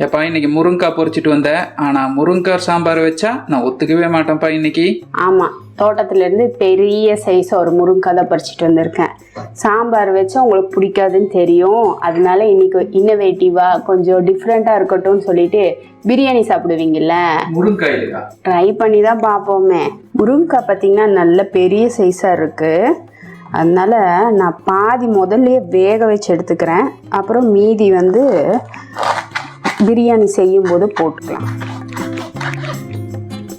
எப்பா இன்னைக்கு முருங்கைக்காய் பொரிச்சிட்டு வந்தேன். ஆனால் முருங்கைக்காய் சாம்பார் வச்சா நான் ஒத்துக்கவே மாட்டேன்ப்பா இன்னைக்கு. ஆமாம், தோட்டத்துலேருந்து பெரிய சைஸ் ஒரு முருங்கைக்காய் தான் பறிச்சிட்டு வந்திருக்கேன். சாம்பார் வச்சா உங்களுக்கு பிடிக்காதுன்னு தெரியும். அதனால இன்னைக்கு இன்னோவேட்டிவாக கொஞ்சம் டிஃப்ரெண்ட்டாக இருக்கட்டும்னு சொல்லிட்டு பிரியாணி சாப்பிடுவீங்கல்ல, முருங்கைக்காய் ட்ரை பண்ணி தான் பார்ப்போமே. முருங்கைக்காய் பார்த்தீங்கன்னா நல்ல பெரிய சைஸாக இருக்குது. அதனால் நான் பாதி முதல்லையே வேக வச்சு எடுத்துக்கிறேன். அப்புறம் மீதி வந்து பிரியாணி செய்யும்போது போட்டுக்கலாம்.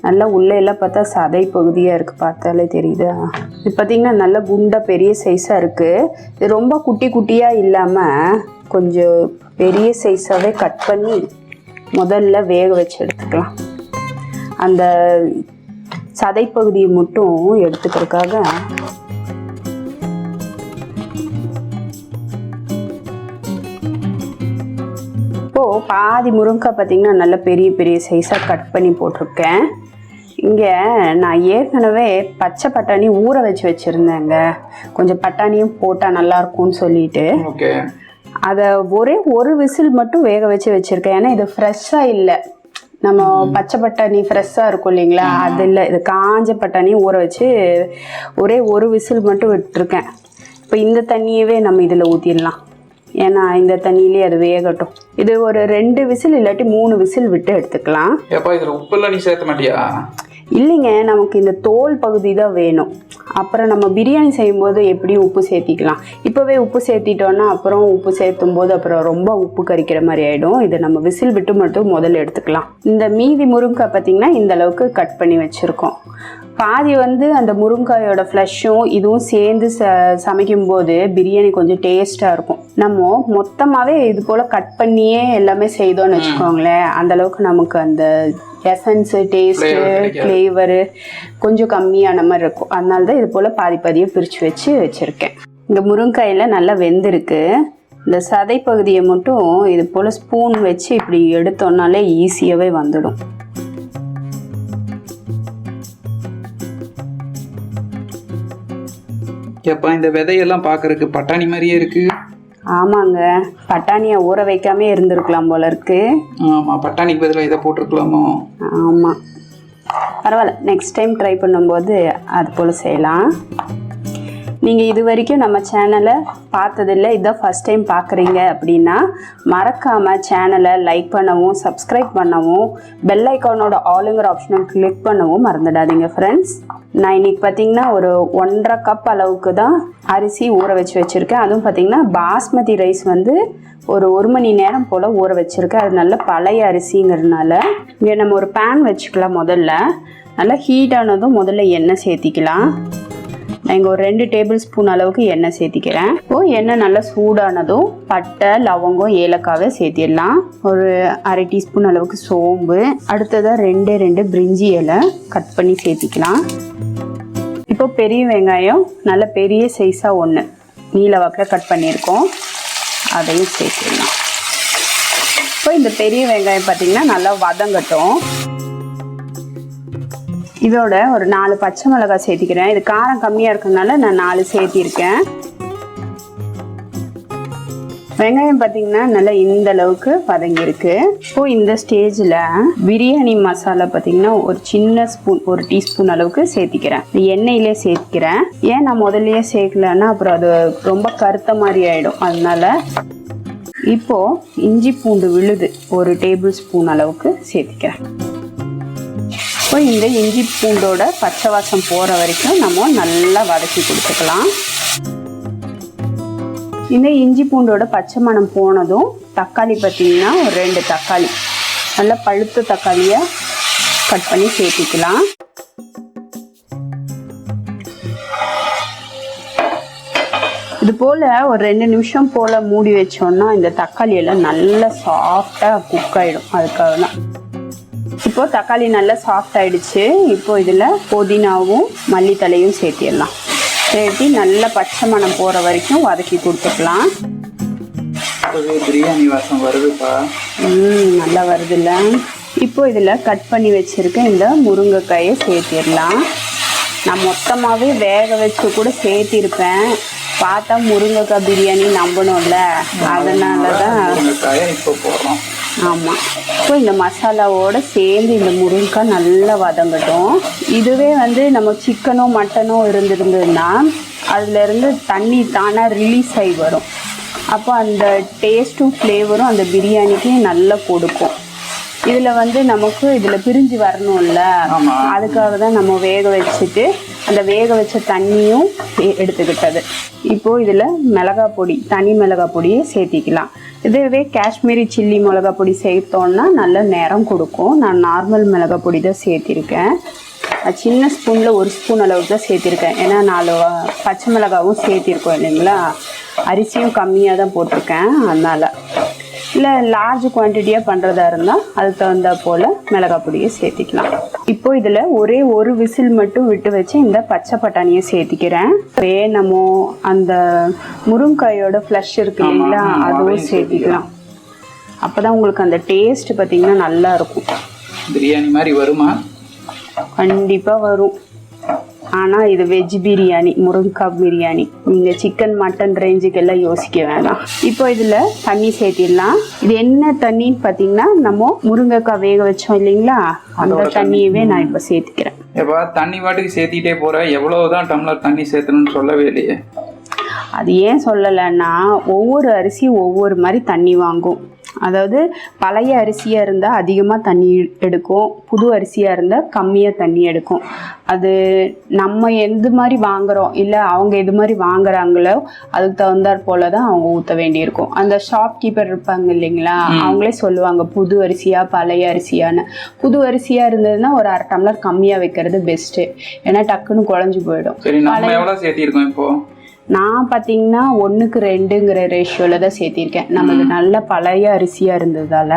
நல்லா உள்ளே எல்லாம் பார்த்தா சதை பகுதியாக இருக்குது, பார்த்தாலே தெரியுதா. இது பார்த்திங்கன்னா நல்ல குண்டாக பெரிய சைஸாக இருக்குது. இது ரொம்ப குட்டி குட்டியாக இல்லாமல் கொஞ்சம் பெரிய சைஸாகவே கட் பண்ணி முதல்ல வேக வச்சு எடுத்துக்கலாம். அந்த சதை பகுதியை மட்டும் எடுத்துக்கிறதுக்காக பாதி முருங்கைக்காய் பார்த்திங்கன்னா நல்ல பெரிய பெரிய சைஸாக கட் பண்ணி போட்டிருக்கேன். இங்கே நான் ஏற்கனவே பச்சை பட்டாணி ஊற வச்சு வச்சுருந்தேங்க. கொஞ்சம் பட்டாணியும் போட்டால் நல்லாயிருக்கும்னு சொல்லிட்டு அதை ஒரே ஒரு விசில் மட்டும் வேக வச்சு வச்சுருக்கேன். ஏன்னா இது ஃப்ரெஷ்ஷாக இல்லை. நம்ம பச்சை பட்டாணி ஃப்ரெஷ்ஷாக இருக்கும் இல்லைங்களா, அது இல்லை. இது காஞ்ச பட்டாணி ஊற வச்சு ஒரே ஒரு விசில் மட்டும் விட்டுருக்கேன். இப்போ இந்த தண்ணியவே நம்ம இதில் ஊற்றிடலாம். ஏன்னா இந்த தண்ணியிலே அது வேகட்டும். இது ஒரு 2 விசில் இல்லாட்டி 3 விசில் விட்டு எடுத்துக்கலாம். ஏப்பா இதில் உப்பெல்லாம் நீ சேர்த்த மாட்டியா? இல்லைங்க, நமக்கு இந்த தோல் பகுதி தான் வேணும். அப்புறம் நம்ம பிரியாணி செய்யும்போது எப்படி உப்பு சேர்த்திக்கலாம். இப்போவே உப்பு சேர்த்திட்டோன்னா அப்புறம் உப்பு சேர்த்தும் போது அப்புறம் ரொம்ப உப்பு கரிக்கிற மாதிரி ஆகிடும். இதை நம்ம விசில் விட்டு மட்டும் முதல்ல எடுத்துக்கலாம். இந்த மீதி முருங்கைக்காய் பார்த்திங்கன்னா இந்த அளவுக்கு கட் பண்ணி வச்சுருக்கோம். பாதி வந்து அந்த முருங்காயோட ஃப்ளஷும் இதுவும் சேர்ந்து சமைக்கும்போது பிரியாணி கொஞ்சம் டேஸ்ட்டாக இருக்கும். நம்ம மொத்தமாகவே இது போல் கட் பண்ணியே எல்லாமே செய்தோன்னு வச்சுக்கோங்களேன், அந்தளவுக்கு நமக்கு அந்த எசன்ஸு டேஸ்ட்டு ஃப்ளேவரு கொஞ்சம் கம்மியான மாதிரி இருக்கும். அதனால தான் இது போல் பாதி பாதியாக பிரித்து வச்சுருக்கேன். இந்த முருங்காயில் நல்லா வெந்திருக்கு. இந்த சதை பகுதியை மட்டும் இது போல் ஸ்பூன் வச்சு இப்படி எடுத்தோன்னாலே ஈஸியாகவே வந்துடும். எப்பா இந்த விதையெல்லாம் பார்க்கறதுக்கு பட்டாணி மாதிரியே இருக்கு. ஆமாங்க, பட்டாணியை ஊற வைக்காமே இருந்திருக்கலாம் போல இருக்கு. ஆமாம், பட்டாணிக்கு பதிலாக இதை போட்டிருக்கலாமோ? ஆமாம், பரவாயில்ல, நெக்ஸ்ட் டைம் ட்ரை பண்ணும்போது அது போல் செய்யலாம். நீங்கள் இது வரைக்கும் நம்ம சேனலை பார்த்ததில்லை, இதுதான் ஃபஸ்ட் டைம் பார்க்குறீங்க அப்படின்னா மறக்காமல் சேனலை லைக் பண்ணவும், சப்ஸ்கிரைப் பண்ணவும், பெல் ஐக்கானோட ஆளுங்கிற ஆப்ஷனை கிளிக் பண்ணவும் மறந்துடாதீங்க ஃப்ரெண்ட்ஸ். நான் இன்றைக்கி பார்த்திங்கன்னா ஒரு 1.5 கப் அளவுக்கு தான் அரிசி ஊற வச்சுருக்கேன். அதுவும் பார்த்திங்கன்னா பாஸ்மதி ரைஸ் வந்து ஒரு 1 மணி நேரம் போல் ஊற வச்சுருக்கேன். அது நல்ல பழைய அரிசிங்கிறதுனால இங்கே நம்ம ஒரு பேன் வச்சுக்கலாம். முதல்ல நல்லா ஹீட் ஆனதும் முதல்ல எண்ணெய் சேர்த்திக்கலாம். நான் இங்கே ஒரு 2 டேபிள் ஸ்பூன் அளவுக்கு எண்ணெய் சேர்த்திக்கிறேன். இப்போது எண்ணெய் நல்லா சூடானதும் பட்டை, லவங்கம், ஏலக்காவை சேர்த்திடலாம். ஒரு 1/2 டீஸ்பூன் அளவுக்கு சோம்பு, அடுத்ததாக 2 பிரிஞ்சி இலை கட் பண்ணி சேர்த்திக்கலாம். இப்போ பெரிய வெங்காயம் நல்ல பெரிய சைஸாக 1 நீல வாக்கில் கட் பண்ணியிருக்கோம், அதையும் சேர்த்திடலாம். இப்போ இந்த பெரிய வெங்காயம் பார்த்திங்கன்னா நல்லா வதங்கட்டும். இதோட ஒரு 4 பச்சை மிளகாய் சேர்த்திக்கிறேன். இது காரம் கம்மியாக இருக்கிறதுனால நான் 4 சேர்த்திருக்கேன். வெங்காயம் பார்த்திங்கன்னா நல்லா இந்த அளவுக்கு வதங்கியிருக்கு. இப்போது இந்த ஸ்டேஜில் பிரியாணி மசாலா பார்த்திங்கன்னா ஒரு சின்ன ஸ்பூன், 1 டீஸ்பூன் அளவுக்கு சேர்த்திக்கிறேன். எண்ணெயிலே சேர்த்திக்கிறேன். ஏன் நான் முதல்லையே சேர்க்கலன்னா அப்புறம் அது ரொம்ப கருத்த மாதிரி ஆகிடும். அதனால இப்போது இஞ்சி பூண்டு விழுது 1 டேபிள் ஸ்பூன் அளவுக்கு சேர்த்திக்கிறேன். இப்போ இந்த இஞ்சி பூண்டோட பச்சை வாசம் போகிற வரைக்கும் நம்ம நல்லா வதக்கி கொடுத்துக்கலாம். இந்த இஞ்சி பூண்டோட பச்சை மணம் போனதும் தக்காளி பார்த்திங்கன்னா ஒரு 2 தக்காளி நல்லா பழுத்த தக்காளியை கட் பண்ணி சேர்த்திக்கலாம். இது போல் ஒரு 2 நிமிஷம் போல் மூடி வச்சோன்னா இந்த தக்காளி எல்லாம் நல்லா சாஃப்டாக குக் ஆகிடும். அதுக்காக தான். இப்போது தக்காளி நல்லா சாஃப்ட் ஆகிடுச்சு. இப்போது இதில் புதினாவும் மல்லித்தலையும் சேர்த்திடலாம். சேர்த்து நல்லா பச்சை மணம் போகிற வரைக்கும் வதக்கி கொடுத்துக்கலாம். பிரியாணி வாசம் வருதுப்பா. நல்லா வருதுல்ல. இப்போ இதில் கட் பண்ணி வச்சுருக்க இந்த முருங்கைக்காயை சேர்த்திடலாம். நான் மொத்தமாகவே வேக வச்சு கூட சேர்த்திருப்பேன். பார்த்தா முருங்கைக்காய் பிரியாணி நம்பணும்ல, அதனால தான் இப்போ போடுறோம். ஆமாம். ஸோ இந்த மசாலாவோடு சேர்ந்து இந்த முருங்கைக்காய் நல்லா வதங்கட்டும். இதுவே வந்து நம்ம சிக்கனோ மட்டனோ இருந்திருந்ததுன்னா அதுலேருந்து தண்ணி தானாக ரிலீஸ் ஆகி வரும். அப்போ அந்த டேஸ்ட்டும் ஃப்ளேவரும் அந்த பிரியாணிக்கு நல்லா கொடுக்கும். இதில் வந்து நமக்கு இதில் பிரிஞ்சு வரணும்ல, அதுக்காக தான் நம்ம வேக வச்சுட்டு அந்த வேக வச்ச தண்ணியும் எடுத்துக்கிட்டது. இப்போது இதில் மிளகாய் பொடி, தனி மிளகாய் பொடியை சேர்த்திக்கலாம். இதுவே காஷ்மீரி சில்லி மிளகாய் பொடி சேர்த்தோன்னா நல்ல நிறம் கொடுக்கும். நான் நார்மல் மிளகாய் பொடி தான் சேர்த்திருக்கேன். சின்ன ஸ்பூனில் 1 ஸ்பூன் அளவுக்கு தான் சேர்த்திருக்கேன். ஏன்னா 4 பச்சை மிளகாவும் சேர்த்திருக்கோம் இல்லைங்களா, அரிசியும் கம்மியாக தான் போட்டிருக்கேன். அதனால் இல்லை லார்ஜ் குவான்டிட்டியாக பண்ணுறதா இருந்தால் அதுக்கு தகுந்த போல் மிளகாய் பொடியை சேர்த்திக்கலாம். இப்போ இதில் ஒரே ஒரு விசில் மட்டும் விட்டு வச்சு இந்த பச்சை பட்டாணியை சேர்த்திக்கிறேன். நம்ம அந்த முருங்காயோட ஃப்ளஷ் இருக்கு இல்லைங்களா, அதுவும் சேர்த்திக்கலாம். அப்போ தான் உங்களுக்கு அந்த டேஸ்ட் பார்த்திங்கன்னா நல்லா இருக்கும். பிரியாணி மாதிரி வருமா? கண்டிப்பாக வரும். ஆனால் இது வெஜ் பிரியாணி, முருங்கைக்காய் பிரியாணி. நீங்கள் சிக்கன் மட்டன் ரேஞ்சுக்கெல்லாம் யோசிக்க வேணாம். இப்போ இதில் தண்ணி சேர்த்திடலாம். இது என்ன தண்ணின்னு பார்த்தீங்கன்னா, நம்ம முருங்கைக்காய் வேக வச்சோம் இல்லைங்களா, அந்த தண்ணியவே நான் இப்போ சேர்த்துக்கிறேன். எப்போ தண்ணி வாட்டுக்கு சேர்த்திட்டே போகிறேன், எவ்வளோதான் டம்ளர் தண்ணி சேர்த்தணும்னு சொல்லவே இல்லையே. அது ஏன் சொல்லலைன்னா, ஒவ்வொரு அரிசியும் ஒவ்வொரு மாதிரி தண்ணி வாங்கும். அதாவது பழைய அரிசியாக இருந்தால் அதிகமாக தண்ணி எடுக்கும், புது அரிசியாக இருந்தால் கம்மியாக தண்ணி எடுக்கும். அது நம்ம எந்த மாதிரி வாங்குகிறோம் இல்லை அவங்க எது மாதிரி வாங்குறாங்களோ அதுக்கு தகுந்தாற் போல தான் அவங்க ஊற்ற வேண்டியிருக்கும். அந்த ஷாப்கீப்பர் இருப்பாங்க இல்லைங்களா, அவங்களே சொல்லுவாங்க புது அரிசியா பழைய அரிசியான்னு. புது அரிசியாக இருந்ததுன்னா ஒரு 1/2 டம்ளர் கம்மியாக வைக்கிறது பெஸ்ட்டு, ஏன்னா டக்குன்னு குழஞ்சி போயிடும். எவ்வளோ சேர்த்திருக்கோம் இப்போது? நான் பார்த்தீங்கன்னா 1:2 ரேஷியோவில் தான் சேர்த்திருக்கேன். நமக்கு நல்ல பழைய அரிசியாக இருந்ததால்.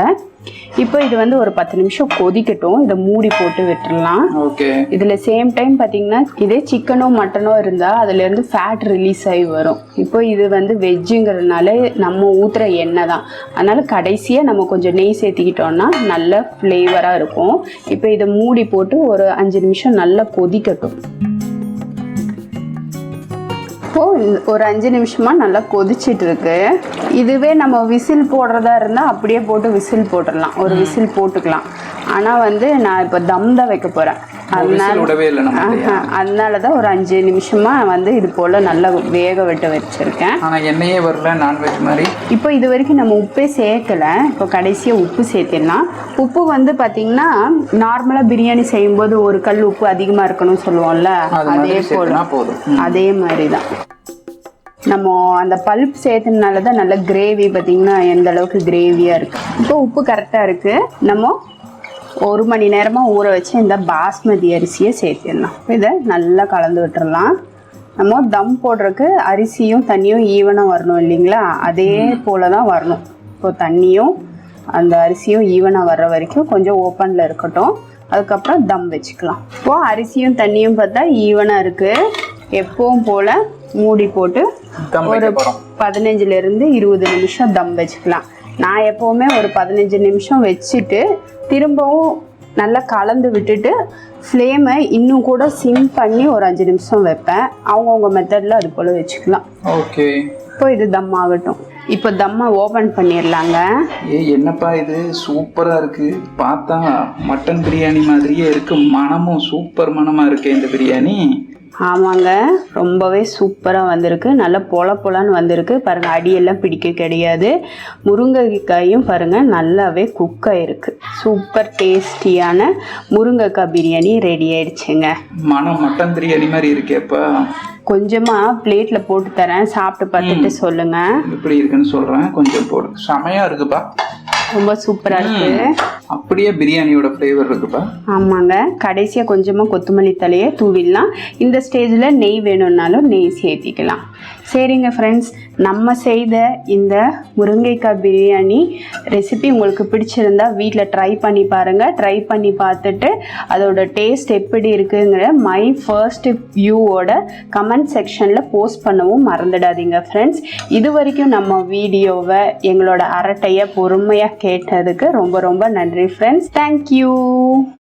இப்போ இது வந்து ஒரு 10 நிமிஷம் கொதிக்கட்டும். இதை மூடி போட்டு விட்டுடலாம். ஓகே. இதில் சேம் டைம் பார்த்தீங்கன்னா இதே சிக்கனோ மட்டனோ இருந்தால் அதுலேருந்து ஃபேட் ரிலீஸ் ஆகி வரும். இப்போ இது வந்து வெஜ்ஜுங்கிறதுனால நம்ம ஊற்றுற எண்ணெய் தான், அதனால் கடைசியாக நம்ம கொஞ்சம் நெய் சேர்த்திக்கிட்டோம்னா நல்ல ஃப்ளேவராக இருக்கும். இப்போ இதை மூடி போட்டு ஒரு 5 நிமிஷம் நல்லா கொதிக்கட்டும். இப்போது ஒரு 5 நிமிஷமாக நல்லா கொதிச்சிட்டு இருக்கு. இதுவே நம்ம விசில் போடுறதா இருந்தால் அப்படியே போட்டு விசில் போட்டுடலாம், ஒரு விசில் போட்டுக்கலாம். ஆனால் வந்து நான் இப்போ தம் தான் வைக்க போகிறேன். அதனால தான் ஒரு 5 நிமிஷமாக வந்து இது போல் நல்லா வேக விட்டு வச்சுருக்கேன். ஆனால் எண்ணெயே வரல, நான்வெஜ் மாதிரி. இப்போ இது வரைக்கும் நம்ம உப்பே சேர்க்கலை. இப்போ கடைசியாக உப்பு சேர்த்திடலாம். உப்பு வந்து பார்த்திங்கன்னா நார்மலாக பிரியாணி செய்யும்போது ஒரு கல் உப்பு அதிகமாக இருக்கணும்னு சொல்லுவோம்ல, அதே போல் அதே மாதிரி தான். நம்ம அந்த பல்ப் சேர்த்தனால தான் நல்ல கிரேவி பார்த்திங்கன்னா எந்த அளவுக்கு கிரேவியாக இருக்குது. இப்போ உப்பு கரெக்டாக இருக்குது. நம்ம 1 மணி நேரமாக ஊற வச்சு இந்த பாஸ்மதி அரிசியை சேர்த்திடலாம். இதை நல்லா கலந்து விட்டுறலாம். நம்ம தம் போடுறதுக்கு அரிசியும் தண்ணியும் ஈவனாக வரணும் இல்லைங்களா, அதே போல் தான் வரணும். இப்போ தண்ணியும் அந்த அரிசியும் ஈவனாக வர்ற வரைக்கும் கொஞ்சம் ஓப்பனில் இருக்கட்டும், அதுக்கப்புறம் தம் வச்சுக்கலாம். இப்போது அரிசியும் தண்ணியும் பார்த்தா ஈவனாக இருக்குது. எப்பவும் போல் மூடி போட்டு ஒரு 15லேருந்து 20 நிமிஷம் தம் வச்சுக்கலாம். நான் எப்போவுமே ஒரு 15 நிமிஷம் வச்சுட்டு திரும்பவும் நல்லா கலந்து விட்டுட்டு ஃப்ளேமை இன்னும் கூட சிம் பண்ணி ஒரு 5 நிமிஷம் வைப்பேன். அவங்கவுங்க மெத்தடில் அது போல் வச்சுக்கலாம். ஓகே. இப்போ இது தம் ஆகட்டும். இப்போ தம்மை ஓப்பன் பண்ணிடலாங்க. என்னப்பா இது சூப்பராக இருக்குது, பார்த்தா மட்டன் பிரியாணி மாதிரியே இருக்குது. மனமும் சூப்பர் மனமாக இருக்குது இந்த பிரியாணி. ஆமாங்க, ரொம்பவே சூப்பராக வந்திருக்கு. நல்லா பொலன்னு வந்திருக்கு பாருங்கள், அடியெல்லாம் பிடிக்க கிடையாது. முருங்கைக்காயும் பாருங்கள் நல்லாவே குக் ஆகிருக்கு. சூப்பர் டேஸ்டியான முருங்கைக்காய் பிரியாணி ரெடி ஆயிடுச்சுங்க. மனம் மட்டன் பிரியாணி மாதிரி இருக்கேப்பா. கொஞ்சமாக பிளேட்டில் போட்டு தரேன், சாப்பிட்டு பார்த்துட்டு சொல்லுங்கள் எப்படி இருக்குன்னு சொல்கிறேன். கொஞ்சம் போடு, செமையாக இருக்குப்பா, ரொம்ப சூப்பராக இருக்குது. அப்படியே பிரியாணியோட ஃப்ளேவர் இருக்குப்பா. ஆமாங்க, கடைசியாக கொஞ்சமாக கொத்தமல்லி தலையை தூவிடலாம். இந்த ஸ்டேஜில் நெய் வேணும்னாலும் நெய் சேர்த்திக்கலாம். சரிங்க ஃப்ரெண்ட்ஸ், நம்ம செய்த இந்த முருங்கைக்காய் பிரியாணி ரெசிபி உங்களுக்கு பிடிச்சிருந்தா வீட்டில் ட்ரை பண்ணி பாருங்கள். ட்ரை பண்ணி பார்த்துட்டு அதோட டேஸ்ட் எப்படி இருக்குங்கிற மை ஃபர்ஸ்ட் வியூவோட கமெண்ட் செக்ஷனில் போஸ்ட் பண்ணவும் மறந்துடாதீங்க ஃப்ரெண்ட்ஸ். இது வரைக்கும் நம்ம வீடியோவை எங்களோட அரட்டையை பொறுமையாக கேட்டதுக்கு ரொம்ப ரொம்ப நன்றி ஃப்ரெண்ட்ஸ். தேங்க்யூ.